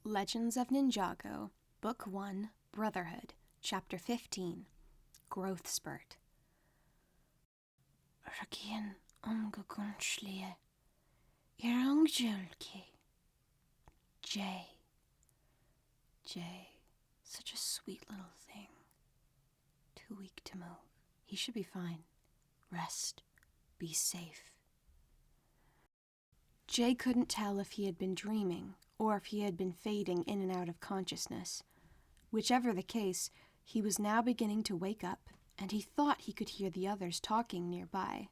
Legends of Ninjago, Book 1, Brotherhood, Chapter 15, Growth Spurt. Ragin umgugunshlie, irangjulki. Jay. Such a sweet little thing. Too weak to move. He should be fine. Rest. Be safe. Jay couldn't tell if he had been dreaming, or if he had been fading in and out of consciousness. Whichever the case, he was now beginning to wake up, and he thought he could hear the others talking nearby.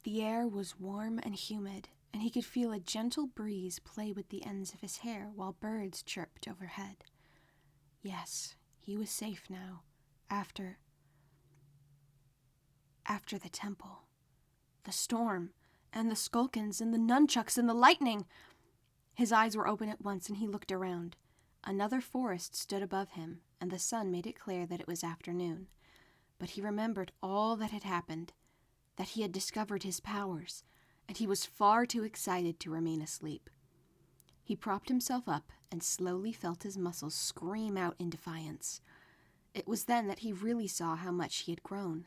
The air was warm and humid, and he could feel a gentle breeze play with the ends of his hair while birds chirped overhead. Yes, he was safe now, after the temple. The storm, and the skulkins, and the nunchucks, and the lightning. His eyes were open at once, and he looked around. Another forest stood above him, and the sun made it clear that it was afternoon. But he remembered all that had happened, that he had discovered his powers, and he was far too excited to remain asleep. He propped himself up and slowly felt his muscles scream out in defiance. It was then that he really saw how much he had grown.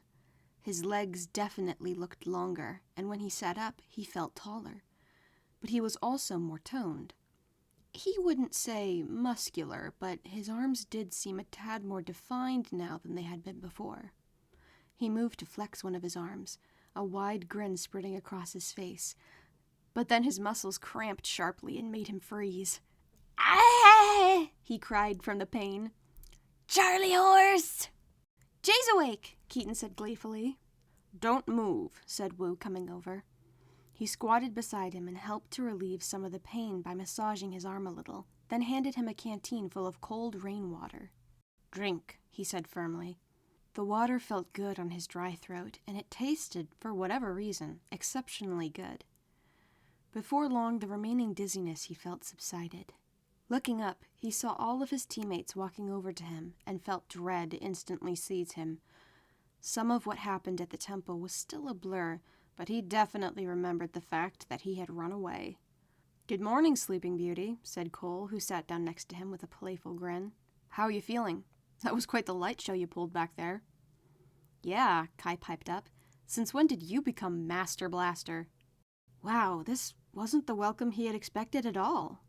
His legs definitely looked longer, and when he sat up, he felt taller. But he was also more toned. He wouldn't say muscular, but his arms did seem a tad more defined now than they had been before. He moved to flex one of his arms, a wide grin spreading across his face. But then his muscles cramped sharply and made him freeze. "Ah!" he cried from the pain. "Charlie horse!" "Jay's awake," Keaton said gleefully. "Don't move," said Wu, coming over. He squatted beside him and helped to relieve some of the pain by massaging his arm a little, then handed him a canteen full of cold rainwater. "Drink," he said firmly. The water felt good on his dry throat, and it tasted, for whatever reason, exceptionally good. Before long, the remaining dizziness he felt subsided. Looking up, he saw all of his teammates walking over to him, and felt dread instantly seize him. Some of what happened at the temple was still a blur, but he definitely remembered the fact that he had run away. "Good morning, Sleeping Beauty," said Cole, who sat down next to him with a playful grin. "How are you feeling? That was quite the light show you pulled back there." "Yeah," Kai piped up. "Since when did you become Master Blaster?" Wow, this wasn't the welcome he had expected at all.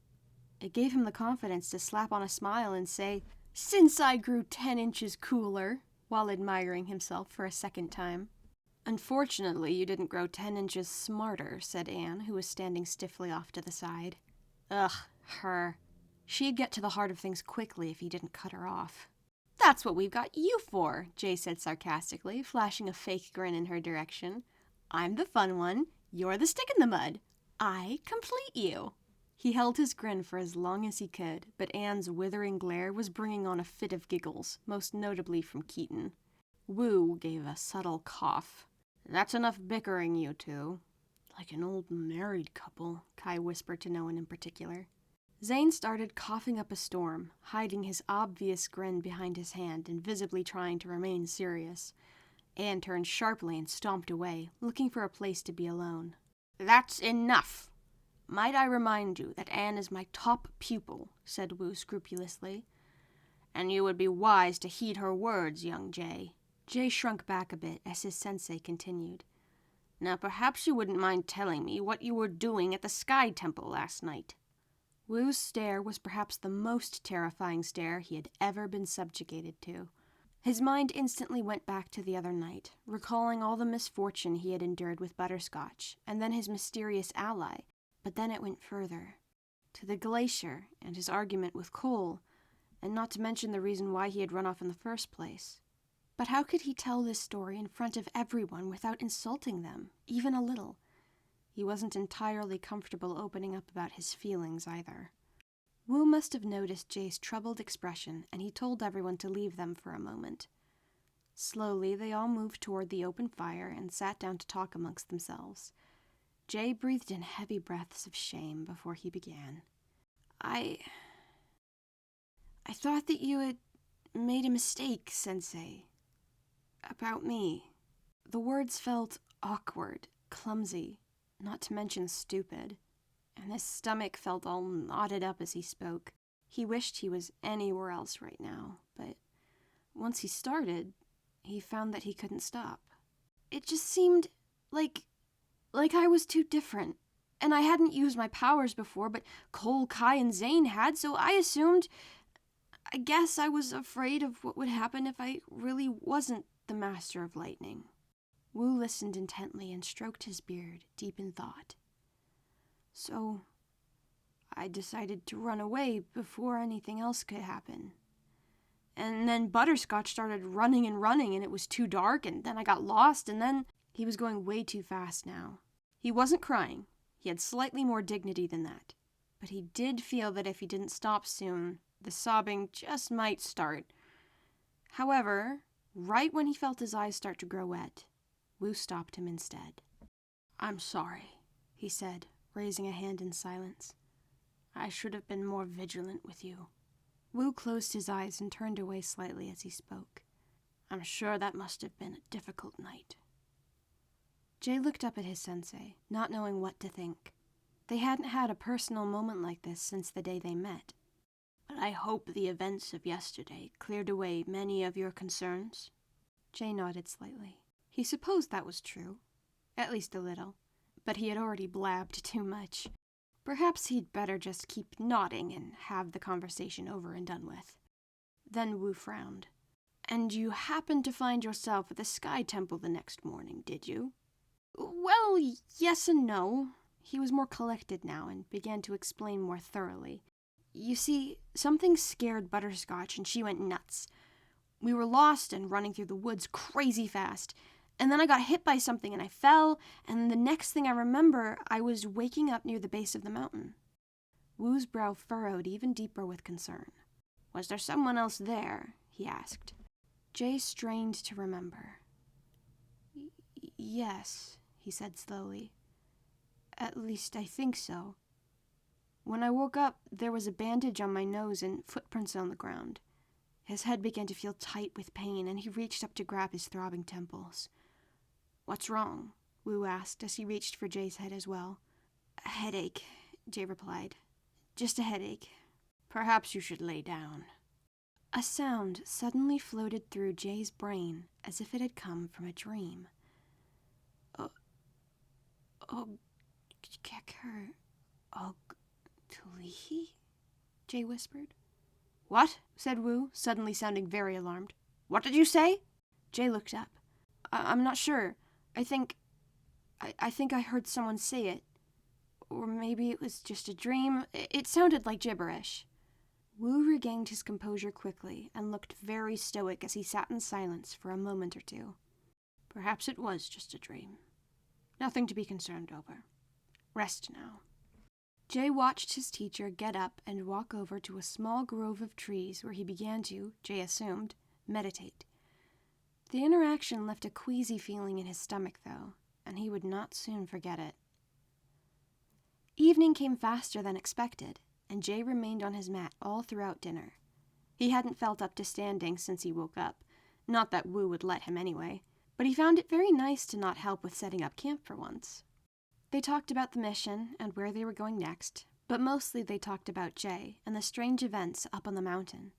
It gave him the confidence to slap on a smile and say, "Since I grew 10 inches cooler," while admiring himself for a second time. "Unfortunately, you didn't grow 10 inches smarter," said Anne, who was standing stiffly off to the side. Ugh, her. She'd get to the heart of things quickly if he didn't cut her off. "That's what we've got you for," Jay said sarcastically, flashing a fake grin in her direction. "I'm the fun one. You're the stick in the mud. I complete you." He held his grin for as long as he could, but Anne's withering glare was bringing on a fit of giggles, most notably from Keaton. Wu gave a subtle cough. "That's enough bickering, you two." "Like an old married couple," Kai whispered to no one in particular. Zane started coughing up a storm, hiding his obvious grin behind his hand and visibly trying to remain serious. Anne turned sharply and stomped away, looking for a place to be alone. "That's enough! Might I remind you that Anne is my top pupil," said Wu scrupulously. "And you would be wise to heed her words, young Jay." Jay shrunk back a bit as his sensei continued. "Now perhaps you wouldn't mind telling me what you were doing at the Sky Temple last night." Wu's stare was perhaps the most terrifying stare he had ever been subjugated to. His mind instantly went back to the other night, recalling all the misfortune he had endured with Butterscotch, and then his mysterious ally, but then it went further. To the glacier, and his argument with Cole, and not to mention the reason why he had run off in the first place. But how could he tell this story in front of everyone without insulting them, even a little? He wasn't entirely comfortable opening up about his feelings either. Wu must have noticed Jay's troubled expression, and he told everyone to leave them for a moment. Slowly, they all moved toward the open fire and sat down to talk amongst themselves. Jay breathed in heavy breaths of shame before he began. I thought that you had made a mistake, Sensei. About me." The words felt awkward, clumsy, not to mention stupid. and his stomach felt all knotted up as he spoke. He wished he was anywhere else right now, but once he started, he found that he couldn't stop. It just seemed like I was too different, and I hadn't used my powers before, but Cole, Kai, and Zane had, so I guess I was afraid of what would happen if I really wasn't the Master of Lightning. Wu listened intently and stroked his beard, deep in thought. So I decided to run away before anything else could happen. And then Butterscotch started running, and it was too dark, and then I got lost, and then he was going way too fast now. He wasn't crying. He had slightly more dignity than that. But he did feel that if he didn't stop soon, the sobbing just might start. However, right when he felt his eyes start to grow wet, Wu stopped him instead. "I'm sorry," he said, raising a hand in silence. "I should have been more vigilant with you." Wu closed his eyes and turned away slightly as he spoke. "I'm sure that must have been a difficult night." Jay looked up at his sensei, not knowing what to think. They hadn't had a personal moment like this since the day they met. "But I hope the events of yesterday cleared away many of your concerns?" Jay nodded slightly. He supposed that was true, at least a little, but he had already blabbed too much. Perhaps he'd better just keep nodding and have the conversation over and done with. Then Wu frowned. "And you happened to find yourself at the Sky Temple the next morning, did you?" "Well, yes and no." He was more collected now and began to explain more thoroughly. "You see, something scared Butterscotch and she went nuts. We were lost and running through the woods crazy fast. And then I got hit by something and I fell, and the next thing I remember, I was waking up near the base of the mountain." Wu's brow furrowed even deeper with concern. "Was there someone else there?" he asked. Jay strained to remember. "Yes," he said slowly. "At least I think so. When I woke up, there was a bandage on my nose and footprints on the ground." His head began to feel tight with pain, and he reached up to grab his throbbing temples. "What's wrong?" Wu asked as he reached for Jay's head as well. "A headache," Jay replied. "Just a headache." "Perhaps you should lay down." A sound suddenly floated through Jay's brain as if it had come from a dream. Keker Tulihi? Jay whispered. "What?" said Wu, suddenly sounding very alarmed. "What did you say?" Jay looked up. I'm not sure. I think I heard someone say it. Or maybe it was just a dream. It sounded like gibberish." Wu regained his composure quickly and looked very stoic as he sat in silence for a moment or two. "Perhaps it was just a dream. Nothing to be concerned over. Rest now." Jay watched his teacher get up and walk over to a small grove of trees where he began to, Jay assumed, meditate. The interaction left a queasy feeling in his stomach, though, and he would not soon forget it. Evening came faster than expected, and Jay remained on his mat all throughout dinner. He hadn't felt up to standing since he woke up, not that Wu would let him anyway, but he found it very nice to not help with setting up camp for once. They talked about the mission and where they were going next, but mostly they talked about Jay and the strange events up on the mountain.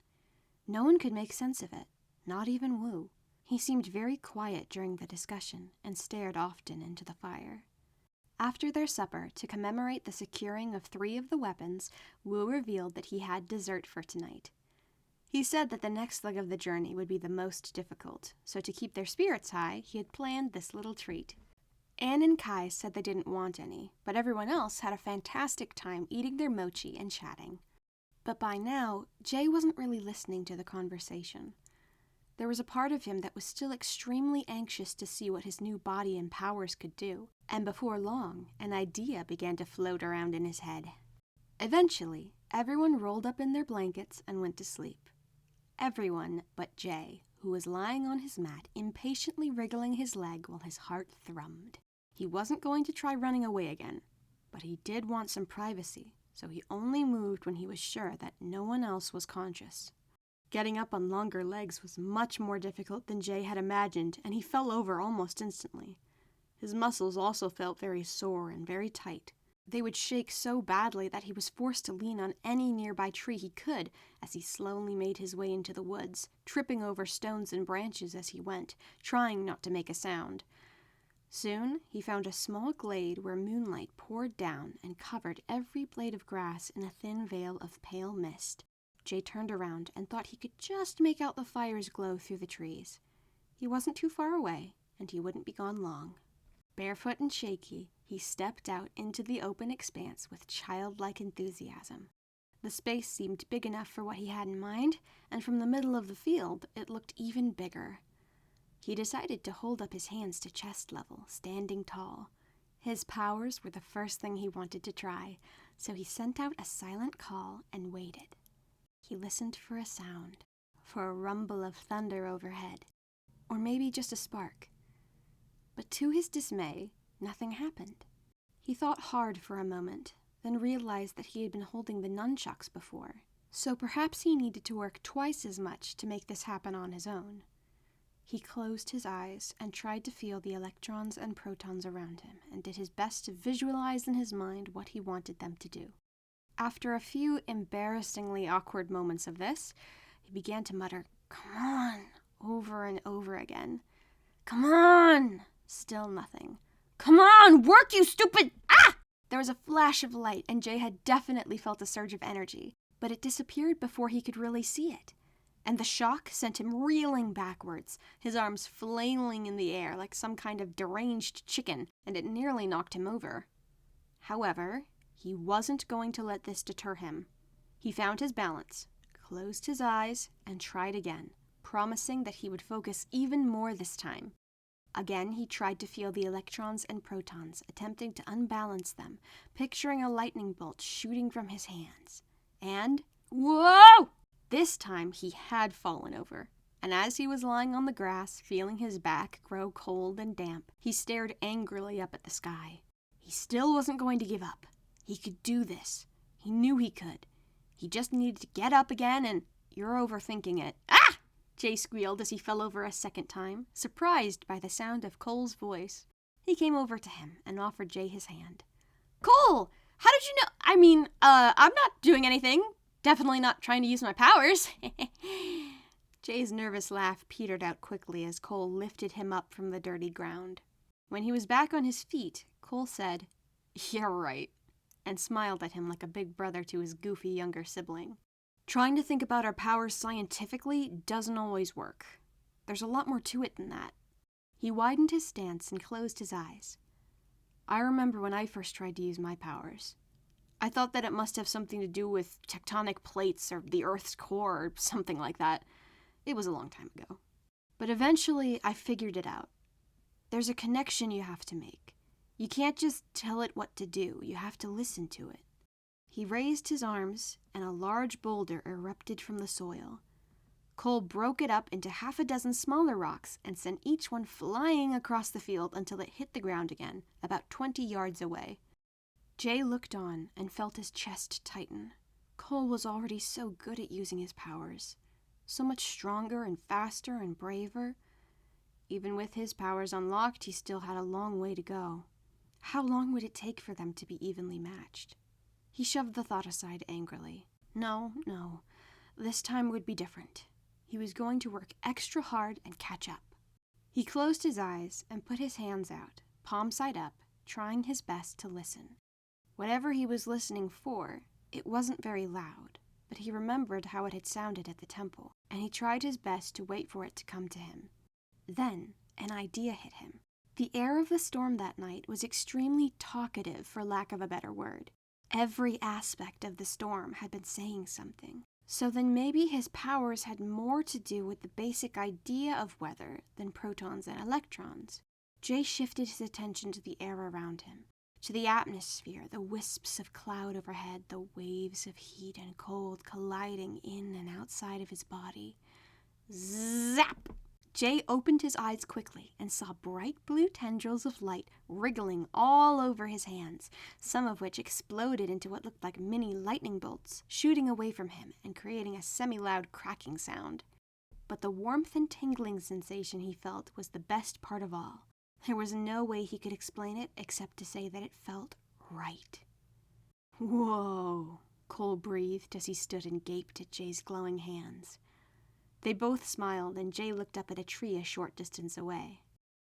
No one could make sense of it, not even Wu. He seemed very quiet during the discussion and stared often into the fire. After their supper, to commemorate the securing of 3 of the weapons, Wu revealed that he had dessert for tonight. He said that the next leg of the journey would be the most difficult, so to keep their spirits high, he had planned this little treat. Anne and Kai said they didn't want any, but everyone else had a fantastic time eating their mochi and chatting. But by now, Jay wasn't really listening to the conversation. There was a part of him that was still extremely anxious to see what his new body and powers could do, and before long, an idea began to float around in his head. Eventually, everyone rolled up in their blankets and went to sleep. Everyone but Jay, who was lying on his mat, impatiently wriggling his leg while his heart thrummed. He wasn't going to try running away again, but he did want some privacy, so he only moved when he was sure that no one else was conscious. Getting up on longer legs was much more difficult than Jay had imagined, and he fell over almost instantly. His muscles also felt very sore and very tight, They would shake so badly that he was forced to lean on any nearby tree he could as he slowly made his way into the woods, tripping over stones and branches as he went, trying not to make a sound. Soon he found a small glade where moonlight poured down and covered every blade of grass in a thin veil of pale mist. Jay turned around and thought he could just make out the fire's glow through the trees. He wasn't too far away, and he wouldn't be gone long. Barefoot and shaky, he stepped out into the open expanse with childlike enthusiasm. The space seemed big enough for what he had in mind, and from the middle of the field, it looked even bigger. He decided to hold up his hands to chest level, standing tall. His powers were the first thing he wanted to try, so he sent out a silent call and waited. He listened for a sound, for a rumble of thunder overhead, or maybe just a spark. But to his dismay, nothing happened. He thought hard for a moment, then realized that he had been holding the nunchucks before, so perhaps he needed to work twice as much to make this happen on his own. He closed his eyes and tried to feel the electrons and protons around him, and did his best to visualize in his mind what he wanted them to do. After a few embarrassingly awkward moments of this, he began to mutter, "Come on," over and over again. "Come on!" Still nothing. "Come on! Work, you stupid! Ah!" There was a flash of light, and Jay had definitely felt a surge of energy, but it disappeared before he could really see it. And the shock sent him reeling backwards, his arms flailing in the air like some kind of deranged chicken, and it nearly knocked him over. However, he wasn't going to let this deter him. He found his balance, closed his eyes, and tried again, promising that he would focus even more this time. Again, he tried to feel the electrons and protons, attempting to unbalance them, picturing a lightning bolt shooting from his hands. And, whoa! This time he had fallen over, and as he was lying on the grass, feeling his back grow cold and damp, he stared angrily up at the sky. He still wasn't going to give up. He could do this. He knew he could. He just needed to get up again and... You're overthinking it. Ah! Jay squealed as he fell over a second time, surprised by the sound of Cole's voice. He came over to him and offered Jay his hand. "Cole, how did you know? I'm not doing anything. Definitely not trying to use my powers." Jay's nervous laugh petered out quickly as Cole lifted him up from the dirty ground. When he was back on his feet, Cole said, "Yeah, right," and smiled at him like a big brother to his goofy younger sibling. Trying to think about our powers scientifically doesn't always work. There's a lot more to it than that. He widened his stance and closed his eyes. I remember when I first tried to use my powers. I thought that it must have something to do with tectonic plates or the Earth's core or something like that. It was a long time ago. But eventually I figured it out. There's a connection you have to make. You can't just tell it what to do. You have to listen to it. He raised his arms, and a large boulder erupted from the soil. Cole broke it up into 6 smaller rocks and sent each one flying across the field until it hit the ground again, about 20 yards away. Jay looked on and felt his chest tighten. Cole was already so good at using his powers, so much stronger and faster and braver. Even with his powers unlocked, he still had a long way to go. How long would it take for them to be evenly matched? He shoved the thought aside angrily. No, this time would be different. He was going to work extra hard and catch up. He closed his eyes and put his hands out, palm side up, trying his best to listen. Whatever he was listening for, it wasn't very loud, but he remembered how it had sounded at the temple, and he tried his best to wait for it to come to him. Then, an idea hit him. The air of the storm that night was extremely talkative, for lack of a better word. Every aspect of the storm had been saying something. So then maybe his powers had more to do with the basic idea of weather than protons and electrons. Jay shifted his attention to the air around him, to the atmosphere, the wisps of cloud overhead, the waves of heat and cold colliding in and outside of his body. Zap! Jay opened his eyes quickly and saw bright blue tendrils of light wriggling all over his hands, some of which exploded into what looked like mini lightning bolts, shooting away from him and creating a semi-loud cracking sound. But the warmth and tingling sensation he felt was the best part of all. There was no way he could explain it except to say that it felt right. Whoa, Cole breathed as he stood and gaped at Jay's glowing hands. They both smiled, and Jay looked up at a tree a short distance away.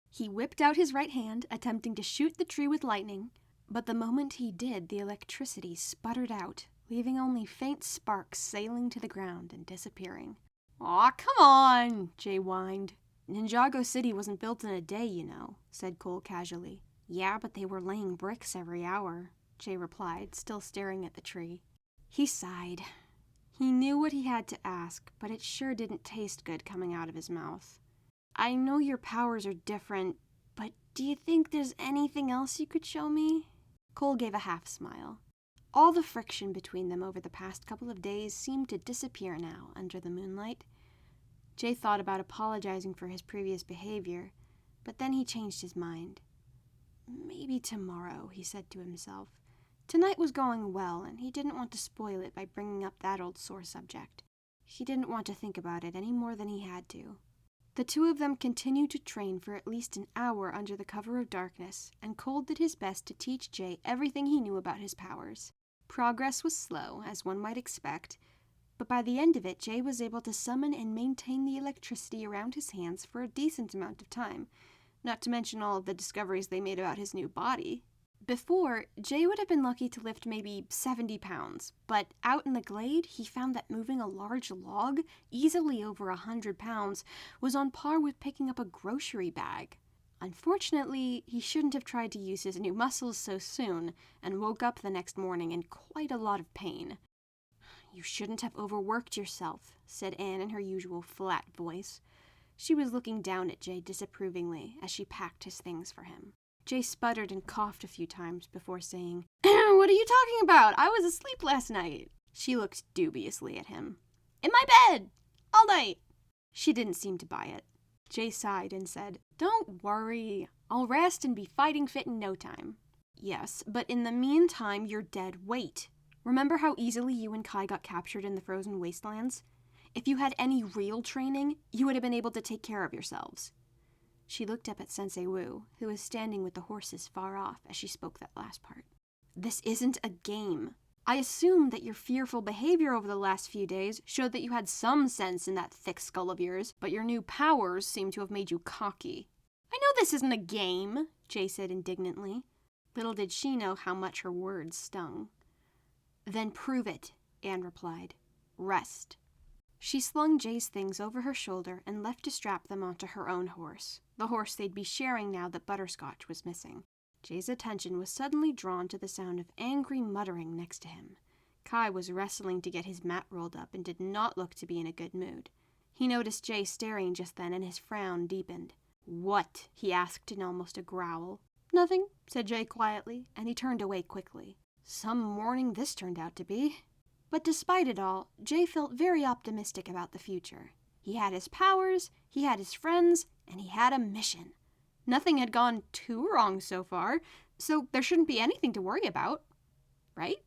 He whipped out his right hand, attempting to shoot the tree with lightning, but the moment he did, the electricity sputtered out, leaving only faint sparks sailing to the ground and disappearing. "Aw, come on," Jay whined. "Ninjago City wasn't built in a day, you know," said Cole casually. "Yeah, but they were laying bricks every hour," Jay replied, still staring at the tree. He sighed. He knew what he had to ask, but it sure didn't taste good coming out of his mouth. "I know your powers are different, but do you think there's anything else you could show me?" Cole gave a half-smile. All the friction between them over the past couple of days seemed to disappear now under the moonlight. Jay thought about apologizing for his previous behavior, but then he changed his mind. "Maybe tomorrow," he said to himself. Tonight was going well, and he didn't want to spoil it by bringing up that old sore subject. He didn't want to think about it any more than he had to. The two of them continued to train for at least an hour under the cover of darkness, and Cole did his best to teach Jay everything he knew about his powers. Progress was slow, as one might expect, but by the end of it, Jay was able to summon and maintain the electricity around his hands for a decent amount of time, not to mention all of the discoveries they made about his new body. Before, Jay would have been lucky to lift maybe 70 pounds, but out in the glade, he found that moving a large log, easily over 100 pounds, was on par with picking up a grocery bag. Unfortunately, he shouldn't have tried to use his new muscles so soon, and woke up the next morning in quite a lot of pain. "You shouldn't have overworked yourself," said Anne in her usual flat voice. She was looking down at Jay disapprovingly as she packed his things for him. Jay sputtered and coughed a few times before saying, "What are you talking about? I was asleep last night." She looked dubiously at him. "In my bed! All night!" She didn't seem to buy it. Jay sighed and said, "Don't worry. I'll rest and be fighting fit in no time." "Yes, but in the meantime, you're dead weight. Remember how easily you and Kai got captured in the frozen wastelands? If you had any real training, you would have been able to take care of yourselves." She looked up at Sensei Wu, who was standing with the horses far off as she spoke that last part. "This isn't a game. I assume that your fearful behavior over the last few days showed that you had some sense in that thick skull of yours, but your new powers seem to have made you cocky." "I know this isn't a game," Jay said indignantly. Little did she know how much her words stung. "Then prove it," Anne replied. "Rest." She slung Jay's things over her shoulder and left to strap them onto her own horse, the horse they'd be sharing now that Butterscotch was missing. Jay's attention was suddenly drawn to the sound of angry muttering next to him. Kai was wrestling to get his mat rolled up and did not look to be in a good mood. He noticed Jay staring just then, and his frown deepened. "What?" he asked in almost a growl. "Nothing," said Jay quietly, and he turned away quickly. Some morning this turned out to be. But despite it all, Jay felt very optimistic about the future. He had his powers, he had his friends, and he had a mission. Nothing had gone too wrong so far, so there shouldn't be anything to worry about, right?